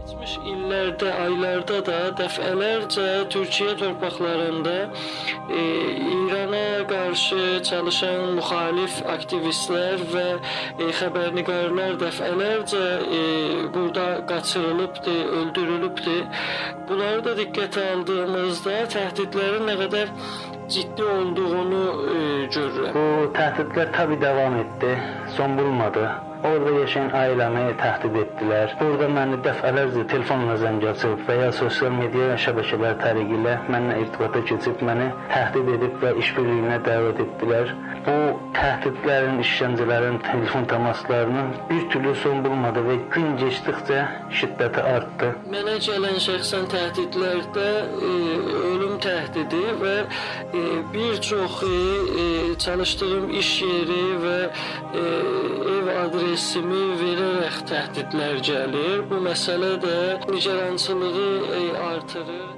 Geçmiş illerde, aylarda da dəfələrcə Türkiye torpaqlarında İrana qarşı çalışan müxalif aktivistlər və xəbərnigarlar dəfələrcə burada qaçırılıbdı, öldürülübdü. Bunları da diqqətə aldığımızda təhdidlərin nə qədər ciddi olduğunu görürəm. Bu təhdidlər tabii devam etti, son bulmadı. Orada yaşayan ailemi təhdid etdilər. Burada məni dəfələrcə telefonla zəng açıb və ya sosial media şəbəkələr təriqilə mənimlə irtibata keçib məni təhdid edib və işbirliyinə dəvət etdilər. Bu təhdidlərin, işgəncələrin, telefon təmaslarının bir türlü son bulmadı və gün keçdikcə şiddəti artdı. Mənə gələn şəxsən təhdidlərdə ölüm təhdidi və bir çox çalışdığım iş yeri və ev adresimi verərək təhdidlər gəlir. Bu məsələ də nigarançılığı artırır.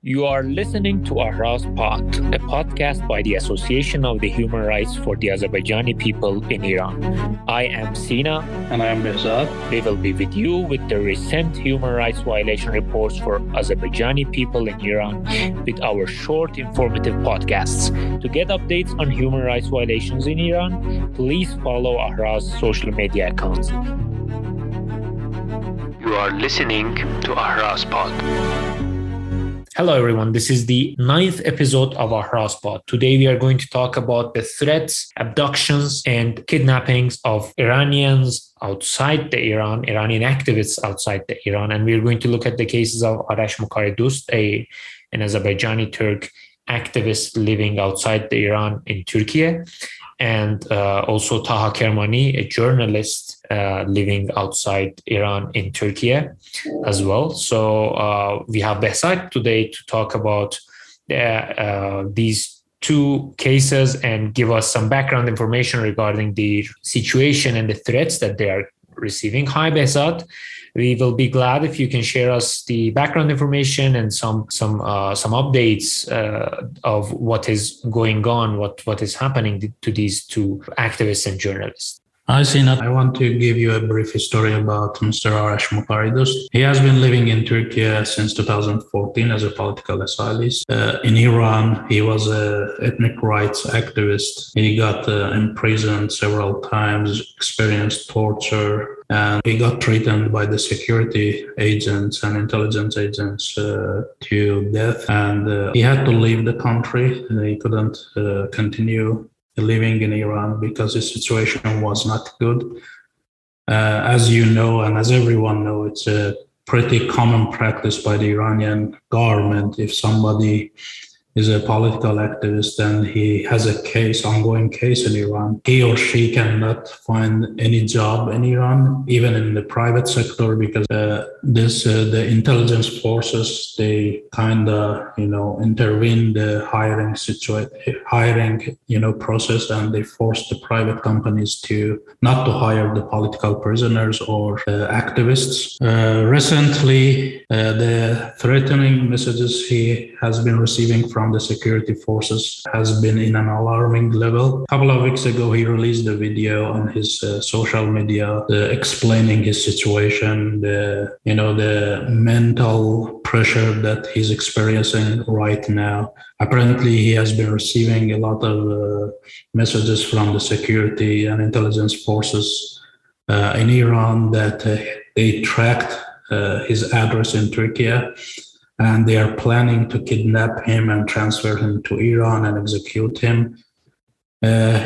You are listening to Arash Pod, a podcast by the Association of the Human Rights for the Azerbaijani People in Iran. I am Sina. And I am Behzad. We will be with you with the recent human rights violation reports for Azerbaijani people in Iran with our short informative podcasts. To get updates on human rights violations in Iran, please follow Arash's social media accounts. You are listening to Arash Pod. Hello everyone, this is the 9th episode of our Hotspot. Today we are going to talk about the threats, abductions and kidnappings of Iranians outside the Iran, Iranian activists outside the Iran. And we're going to look at the cases of Arash Mokaridust, an Azerbaijani Turk activist living outside the Iran in Türkiye, and also Taha Kermani, a journalist living outside Iran in Türkiye as well. So we have Behzad today to talk about these two cases and give us some background information regarding the situation and the threats that they are receiving. Hi, Behzad. We will be glad if you can share us the background information and some updates of what is going on, what is happening to these two activists and journalists. Hi, Sina. I want to give you a brief story about Mr. Arash Mokaridust. He has been living in Turkey since 2014 as a political asylum. In Iran, he was an ethnic rights activist. He got imprisoned several times, experienced torture, and he got threatened by the security agents and intelligence agents to death. And he had to leave the country. He couldn't continue living in Iran because his situation was not good. As you know, and as everyone knows, it's a pretty common practice by the Iranian government. If somebody is a political activist and he has a ongoing case in Iran, he or she cannot find any job in Iran, even in the private sector, because the intelligence forces, they kind of, intervene the hiring process, and they force the private companies not to hire the political prisoners or activists. Recently, the threatening messages he has been receiving from the security forces has been in an alarming level. A couple of weeks ago, he released a video on his social media explaining his situation, the mental pressure that he's experiencing right now. Apparently, he has been receiving a lot of messages from the security and intelligence forces in Iran that they tracked his address in Turkey, and they are planning to kidnap him and transfer him to Iran and execute him.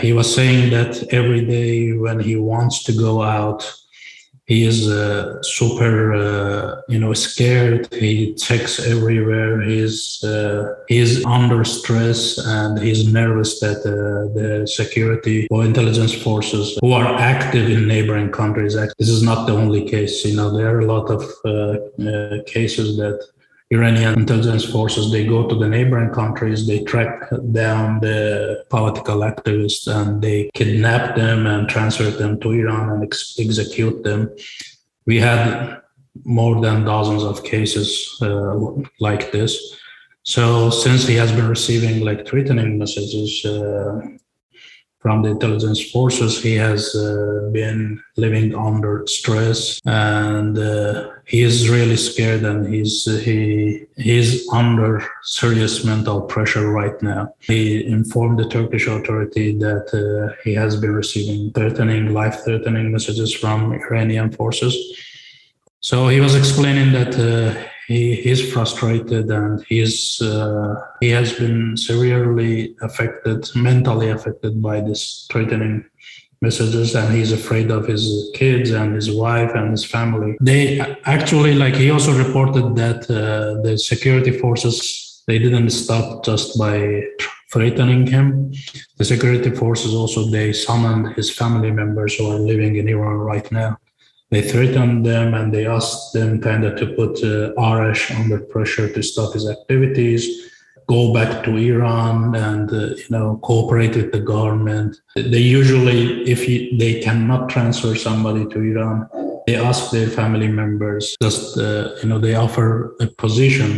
He was saying that every day when he wants to go out, he is super, scared. He checks everywhere. He's under stress, and he's nervous that the security or intelligence forces who are active in neighboring countries. This is not the only case. There are a lot of cases that Iranian intelligence forces, they go to the neighboring countries, they track down the political activists, and they kidnap them and transfer them to Iran and execute them. We had more than dozens of cases like this. So since he has been receiving threatening messages from the intelligence forces. He has been living under stress, and he is really scared, and he's under serious mental pressure right now. He informed the Turkish authority that he has been receiving life-threatening messages from Iranian forces. So he was explaining that he is frustrated, and he has been severely mentally affected by this threatening messages, and he's afraid of his kids and his wife and his family. They actually, he also reported that the security forces, they didn't stop just by threatening him. The security forces also, they summoned his family members who are living in Iran right now. They threatened them, and they asked them to put Arash under pressure to stop his activities, go back to Iran, and cooperate with the government. They usually, if they cannot transfer somebody to Iran, they ask their family members. They offer a position,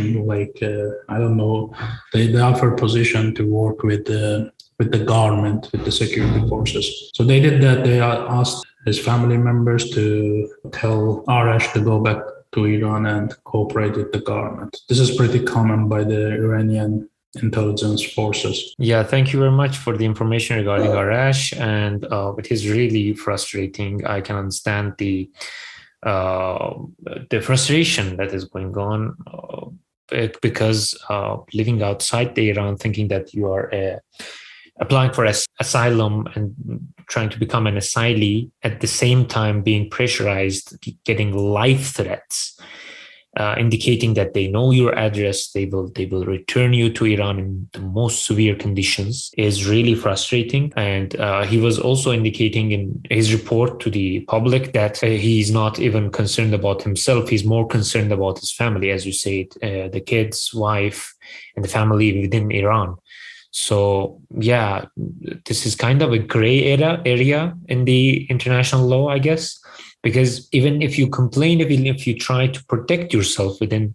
they offer position to work with the government, with the security forces. So they did that. They asked his family members to tell Arash to go back to Iran and cooperate with the government. This is pretty common by the Iranian intelligence forces. Yeah, thank you very much for the information regarding Arash, and it is really frustrating. I can understand the frustration that is going on because living outside the Iran, thinking that you are applying for asylum and trying to become an asylee, at the same time being pressurized, getting life threats, indicating that they know your address, they will return you to Iran in the most severe conditions, is really frustrating. And he was also indicating in his report to the public that he's not even concerned about himself. He's more concerned about his family, as you said, the kids, wife, and the family within Iran. So yeah, this is kind of a gray area in the international law, I guess, because even if you complain, even if you try to protect yourself within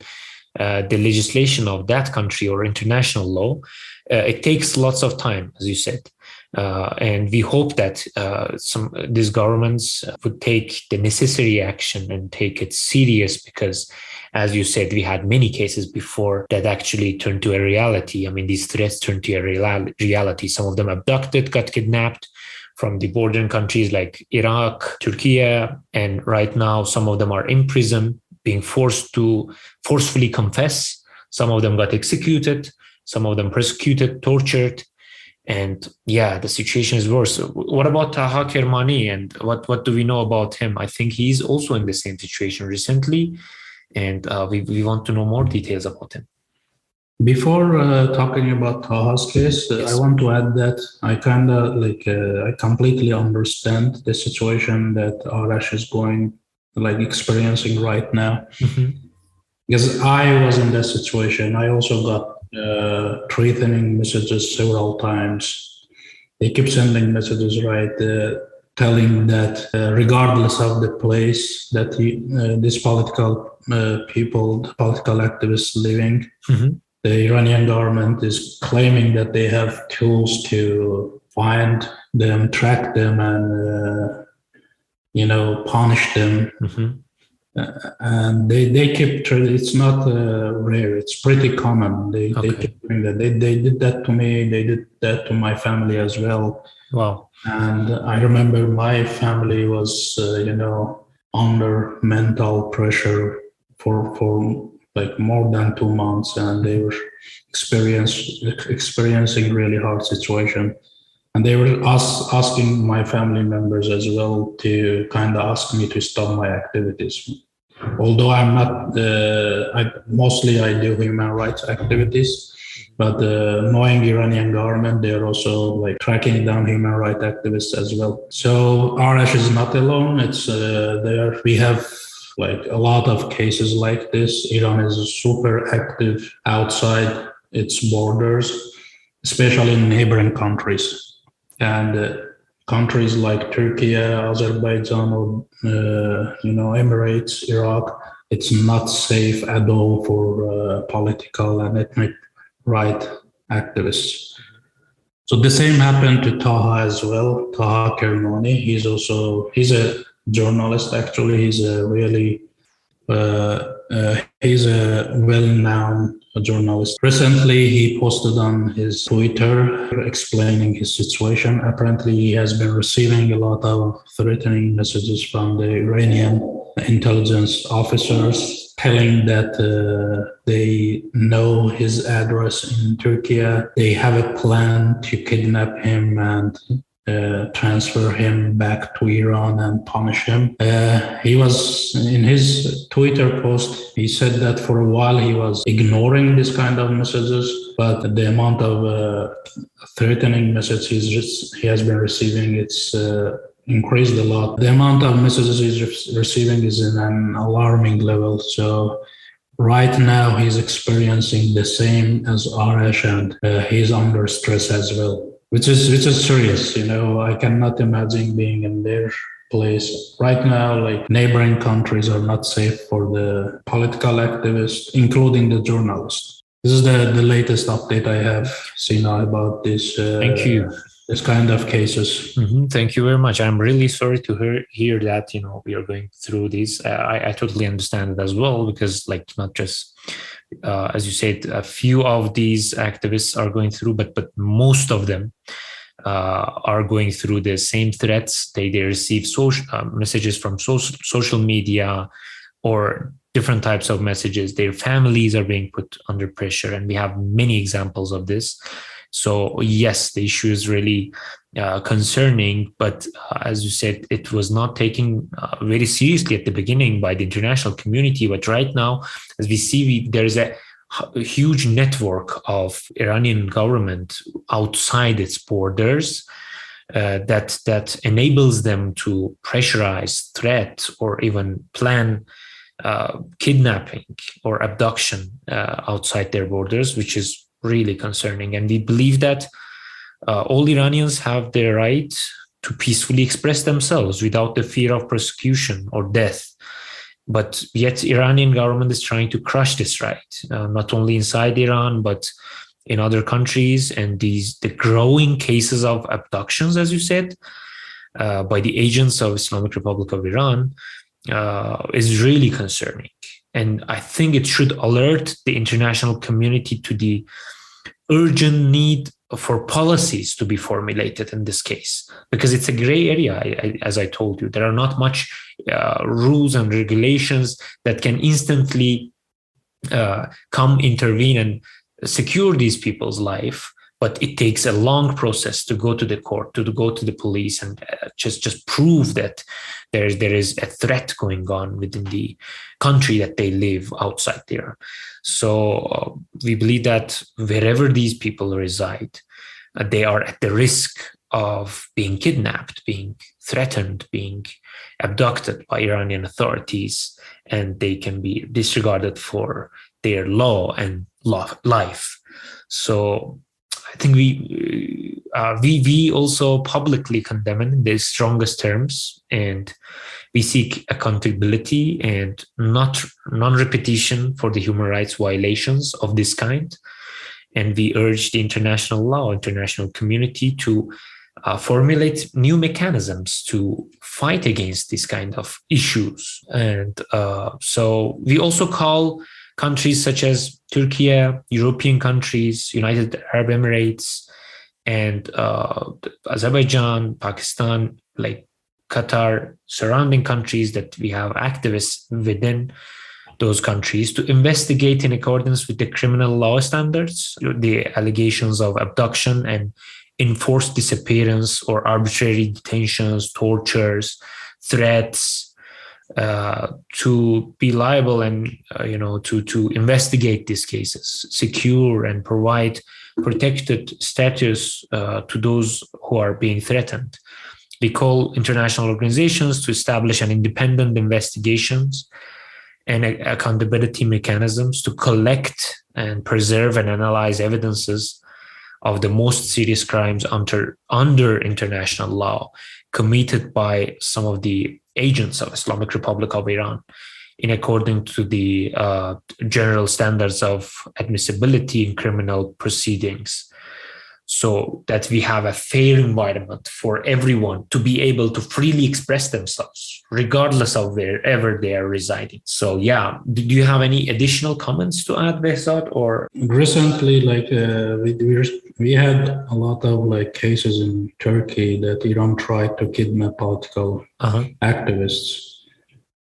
the legislation of that country or international law, it takes lots of time, as you said. And we hope that these governments would take the necessary action and take it serious, because, as you said, we had many cases before that actually turned to a reality. I mean, these threats turned to a reality. Some of them abducted, got kidnapped from the bordering countries like Iraq, Türkiye, and right now some of them are in prison, being forced to forcefully confess. Some of them got executed, some of them persecuted, tortured. And yeah, the situation is worse. What about Taha Kermani, and what do we know about him? I think he's also in the same situation recently, and we want to know more details about him. Before talking about Taha's case, I want to add that I I completely understand the situation that Arash is experiencing right now. Mm-hmm. Because I was in that situation. I also got threatening messages several times. They keep sending messages, telling that regardless of the place that these political people, the political activists living, Mm-hmm. the Iranian government is claiming that they have tools to find them, track them, and punish them. Mm-hmm. And they keep. It's not rare. It's pretty common. They keep doing that. They did that to me. They did that to my family as well. Wow. And I remember my family was, under mental pressure for more than 2 months, and they were experiencing really hard situation. And they were asking my family members as well to ask me to stop my activities. Although I'm not, mostly I do human rights activities, but knowing Iranian government, they're also tracking down human rights activists as well. So Arash is not alone. It's we have a lot of cases like this. Iran is super active outside its borders, especially in neighboring countries. And countries like Türkiye, Azerbaijan, or Emirates, Iraq, it's not safe at all for political and ethnic right activists. So the same happened to Taha as well. Taha Kermani. He's a journalist. Actually, he's a well-known journalist. Recently, he posted on his Twitter explaining his situation. Apparently, he has been receiving a lot of threatening messages from the Iranian intelligence officers telling that they know his address in Turkey. They have a plan to kidnap him and transfer him back to Iran and punish him. He was in his Twitter post, he said that for a while he was ignoring this kind of messages, but the amount of threatening messages he has been receiving, it's increased a lot. The amount of messages he's receiving is in an alarming level. So right now he's experiencing the same as Arash, and he's under stress as well. Which is serious, I cannot imagine being in their place. Right now, like neighboring countries are not safe for the political activists, including the journalists. This is the latest update I have seen about this. Thank you. This kind of cases. Thank you very much. I'm really sorry to hear that, we are going through this. I totally understand it as well, because not just, as you said, a few of these activists are going through, but most of them are going through the same threats. They receive messages from social media or different types of messages. Their families are being put under pressure, and we have many examples of this. So yes, the issue is really concerning, but as you said, it was not taken very seriously at the beginning by the international community. But right now, as we see, there's a huge network of Iranian government outside its borders that enables them to pressurize, threat, or even plan kidnapping or abduction outside their borders, which is really concerning. And we believe that all Iranians have the right to peacefully express themselves without the fear of persecution or death. But yet Iranian government is trying to crush this right, not only inside Iran, but in other countries. And the growing cases of abductions, as you said, by the agents of Islamic Republic of Iran is really concerning. And I think it should alert the international community to the urgent need for policies to be formulated in this case, because it's a gray area. As I told you, there are not much rules and regulations that can instantly come intervene and secure these people's life. But it takes a long process to go to the court, to go to the police, and just prove that there is a threat going on within the country that they live outside there. So we believe that wherever these people reside, they are at the risk of being kidnapped, being threatened, being abducted by Iranian authorities, and they can be disregarded for their law and life. So I think we also publicly condemn it in the strongest terms, and we seek accountability and non-repetition for the human rights violations of this kind. And we urge the international community to formulate new mechanisms to fight against these kind of issues. And so we also call countries such as Türkiye, European countries, United Arab Emirates, and Azerbaijan, Pakistan, like Qatar, surrounding countries that we have activists within those countries, to investigate in accordance with the criminal law standards the allegations of abduction and enforced disappearance or arbitrary detentions, tortures, threats, to be liable and to investigate these cases, secure and provide protected status to those who are being threatened. We call international organizations to establish an independent investigations and accountability mechanisms to collect and preserve and analyze evidences of the most serious crimes under international law committed by some of the agents of Islamic Republic of Iran in accordance to the general standards of admissibility in criminal proceedings. so that we have a fair environment for everyone to be able to freely express themselves, regardless of wherever they are residing. So yeah, do you have any additional comments to add, Behzad? Or recently, like we had a lot of like cases in Turkey that Iran tried to kidnap political activists.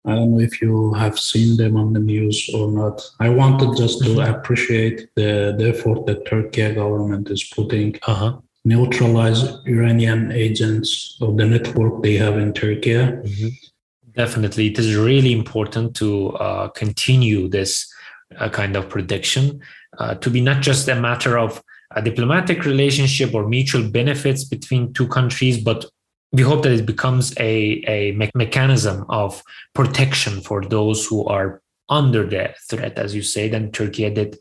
I don't know if you have seen them on the news or not. I wanted just to appreciate the effort that Turkey government is putting neutralize Iranian agents of the network they have in Turkey. Definitely, it is really important to continue this kind of protection to be not just a matter of a diplomatic relationship or mutual benefits between two countries, but we hope that it becomes a mechanism of protection for those who are under the threat, as you said. And Turkey did,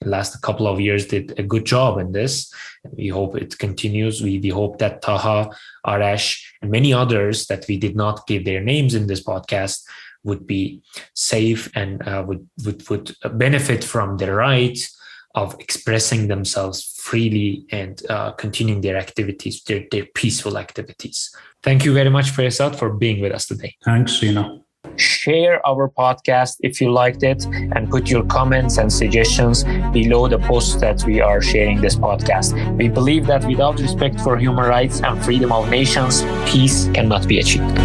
in the last couple of years, did a good job in this. We hope it continues. We hope that Taha, Arash, and many others that we did not give their names in this podcast would be safe and would benefit from the right of expressing themselves freely and continuing their activities, their peaceful activities. Thank you very much, Behzad, for being with us today. Thanks, Sina. Share our podcast if you liked it, and put your comments and suggestions below the posts that we are sharing this podcast. We believe that without respect for human rights and freedom of nations, peace cannot be achieved.